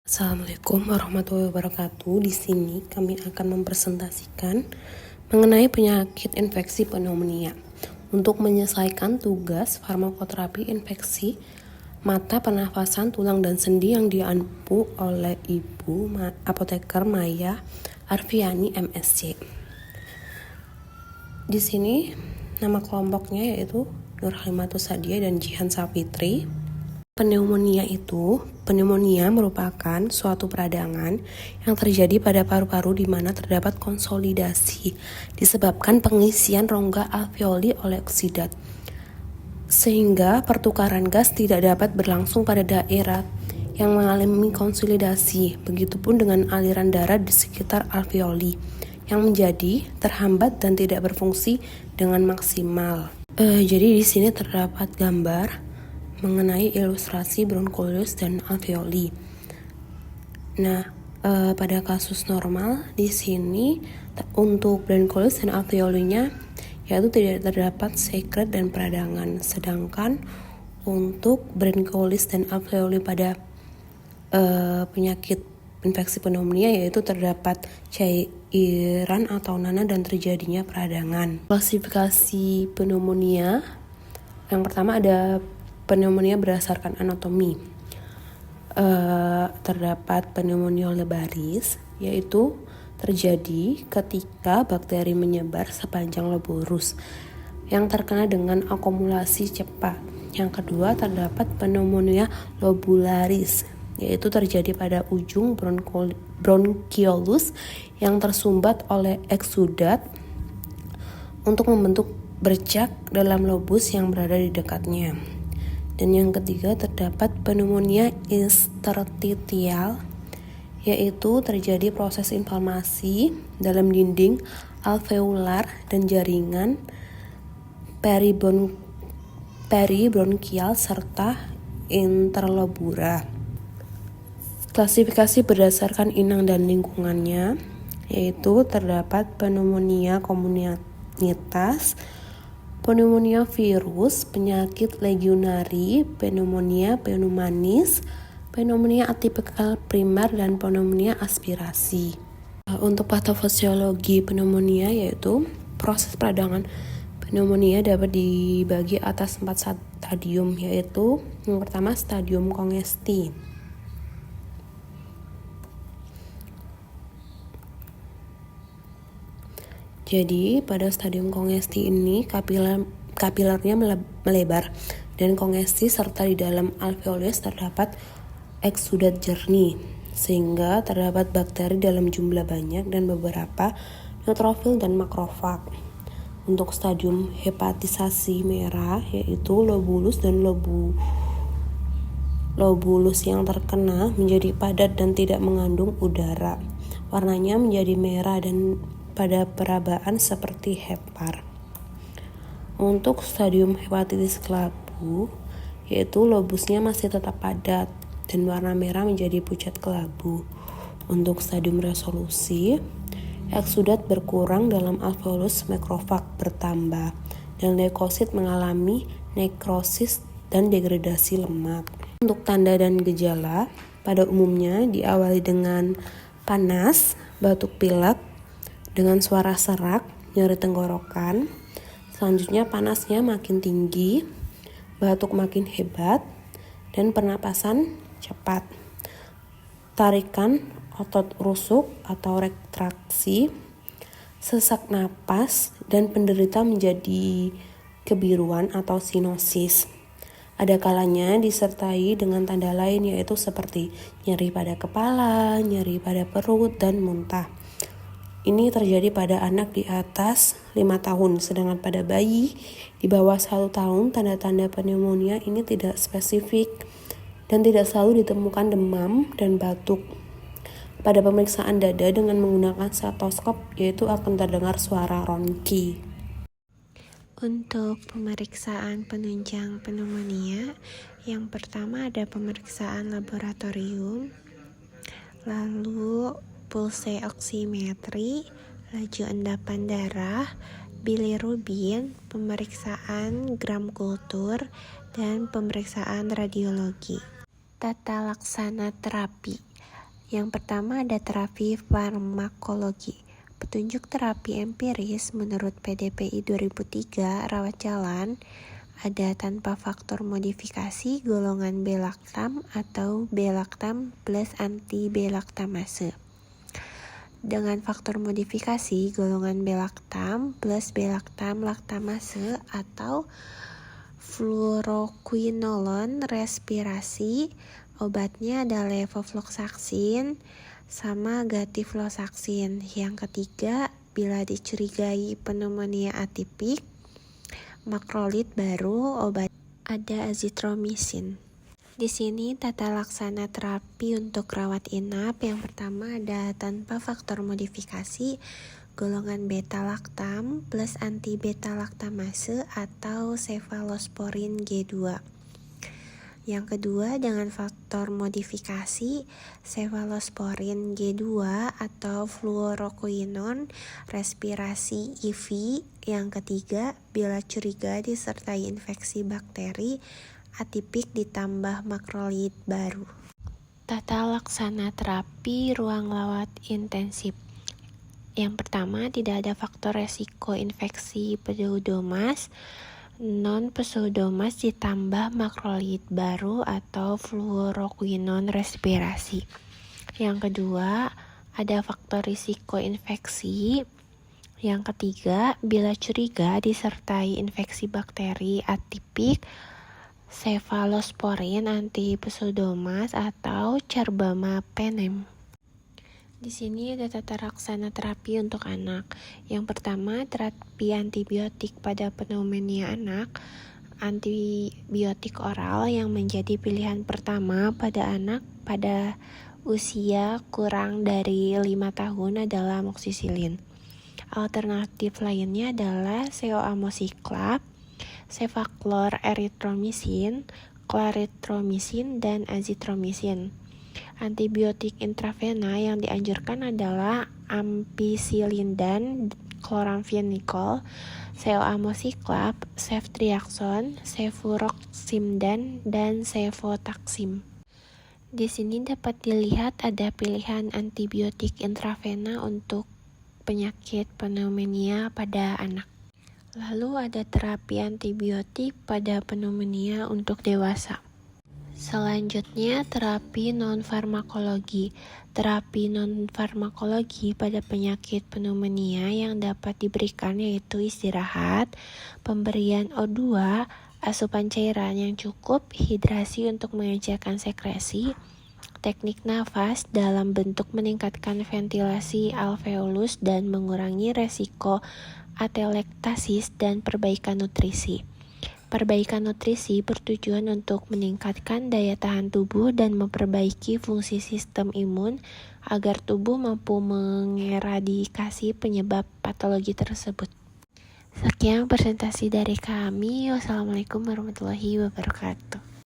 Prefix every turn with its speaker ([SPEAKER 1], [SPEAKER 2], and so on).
[SPEAKER 1] Assalamualaikum warahmatullahi wabarakatuh. Di sini kami akan mempresentasikan mengenai penyakit infeksi pneumonia. Untuk menyelesaikan tugas farmakoterapi infeksi mata, pernafasan, tulang, dan sendi yang diampu oleh Ibu Apoteker Maya Arfiani MSc. Di sini nama kelompoknya yaitu Nur Halimatus Sadiah dan Jihan Sapitri. Pneumonia merupakan suatu peradangan yang terjadi pada paru-paru di mana terdapat konsolidasi disebabkan pengisian rongga alveoli oleh oksidat, sehingga pertukaran gas tidak dapat berlangsung pada daerah yang mengalami konsolidasi. Begitupun dengan aliran darah di sekitar alveoli yang menjadi terhambat dan tidak berfungsi dengan maksimal. Jadi di sini terdapat gambar mengenai ilustrasi broncholius dan alveoli. Nah, pada kasus normal di sini untuk broncholius dan alveolinya yaitu tidak terdapat sekret dan peradangan. Sedangkan untuk broncholius dan alveoli pada penyakit infeksi pneumonia yaitu terdapat cairan atau nanah dan terjadinya peradangan. Klasifikasi pneumonia yang pertama ada pneumonia berdasarkan anatomi. Terdapat pneumonia lebaris, yaitu terjadi ketika bakteri menyebar sepanjang loborus yang terkena dengan akumulasi cepat. Yang kedua terdapat pneumonia lobularis, yaitu terjadi pada ujung bronchiolus yang tersumbat oleh eksudat untuk membentuk bercak dalam lobus yang berada di dekatnya. Dan yang ketiga terdapat pneumonia interstitial, yaitu terjadi proses inflamasi dalam dinding alveolar dan jaringan peribronkial serta interlobura. Klasifikasi berdasarkan inang dan lingkungannya, yaitu terdapat pneumonia komunitas, pneumonia virus, penyakit legionari, pneumonia pneumonis, pneumonia atipikal primer, dan pneumonia aspirasi. Untuk patofisiologi pneumonia yaitu proses peradangan pneumonia dapat dibagi atas 4 stadium, yaitu yang pertama stadium kongesti. Jadi pada stadium kongesti ini kapilernya melebar dan kongesti serta di dalam alveolus terdapat eksudat jernih sehingga terdapat bakteri dalam jumlah banyak dan beberapa neutrofil dan makrofag. Untuk stadium hepatisasi merah yaitu lobulus dan lobulus yang terkena menjadi padat dan tidak mengandung udara. Warnanya menjadi merah dan pada perabaan seperti hepar. Untuk stadium hepatitis kelabu, yaitu lobusnya masih tetap padat dan warna merah menjadi pucat kelabu. Untuk stadium resolusi, eksudat berkurang dalam alveolus, makrofag bertambah, dan leukosit mengalami nekrosis dan degradasi lemak. Untuk tanda dan gejala, pada umumnya diawali dengan panas, batuk pilek, dengan suara serak, nyeri tenggorokan. Selanjutnya panasnya makin tinggi, batuk makin hebat, dan pernapasan cepat. Tarikan otot rusuk atau retraksi, sesak napas, dan penderita menjadi kebiruan atau sinosis. Ada kalanya disertai dengan tanda lain yaitu seperti nyeri pada kepala, nyeri pada perut, dan muntah. Ini terjadi pada anak di atas 5 tahun, sedangkan pada bayi di bawah 1 tahun tanda-tanda pneumonia ini tidak spesifik dan tidak selalu ditemukan demam dan batuk. Pada pemeriksaan dada dengan menggunakan stetoskop yaitu akan terdengar suara ronki.
[SPEAKER 2] Untuk pemeriksaan penunjang pneumonia, yang pertama ada pemeriksaan laboratorium, lalu pulse oximetri, laju endapan darah, bilirubin, pemeriksaan gram kultur, dan pemeriksaan radiologi. Tata laksana terapi. Yang pertama ada terapi farmakologi. Petunjuk terapi empiris menurut PDPI 2003 rawat jalan ada tanpa faktor modifikasi golongan B-laktam atau B-laktam plus anti-B-laktamase. Dengan faktor modifikasi golongan B-laktam plus B-laktam laktamase atau fluoroquinolone respirasi. Obatnya ada levofloxacin sama gatifloxacin. Yang ketiga, bila dicurigai pneumonia atipik, makrolid baru, obat ada azitromisin. Di sini tata laksana terapi untuk rawat inap. Yang pertama ada tanpa faktor modifikasi golongan beta-laktam plus anti-beta-laktamase atau cefalosporin G2. Yang kedua dengan faktor modifikasi cefalosporin G2 atau fluoroquinolone respirasi IV. Yang ketiga bila curiga disertai infeksi bakteri atipik ditambah makrolid baru. Tata laksana terapi ruang rawat intensif. Yang pertama, tidak ada faktor resiko infeksi pseudomonas, non-pseudomonas ditambah makrolid baru atau fluoroquinolone respirasi. Yang kedua, ada faktor risiko infeksi. Yang ketiga, bila curiga disertai infeksi bakteri atipik, cefalosporin anti-pseudomonas atau Charbamapenem. Di sini ada tata laksana terapi untuk anak. Yang pertama, terapi antibiotik pada pneumonia anak. Antibiotik oral yang menjadi pilihan pertama pada anak pada usia kurang dari 5 tahun adalah amoxicillin. Alternatif lainnya adalah seoamoxiclav, cefaclor erythromycin, clarithromycin, dan azitromisin. Antibiotik intravena yang dianjurkan adalah ampicillin dan chloramphenicol, seoamoxiclav, ceftriaxone, cefuroximdan, dan cefotaxim. Di sini dapat dilihat ada pilihan antibiotik intravena untuk penyakit pneumonia pada anak. Lalu ada terapi antibiotik pada pneumonia untuk dewasa. Selanjutnya, terapi non-farmakologi. Terapi non-farmakologi pada penyakit pneumonia yang dapat diberikan yaitu istirahat, pemberian O2, asupan cairan yang cukup, hidrasi untuk mengejarkan sekresi, teknik nafas dalam bentuk meningkatkan ventilasi alveolus dan mengurangi resiko atelektasis, dan perbaikan nutrisi. Perbaikan nutrisi bertujuan untuk meningkatkan daya tahan tubuh dan memperbaiki fungsi sistem imun agar tubuh mampu mengeradikasi penyebab patologi tersebut. Sekian presentasi dari kami. Wassalamualaikum warahmatullahi wabarakatuh.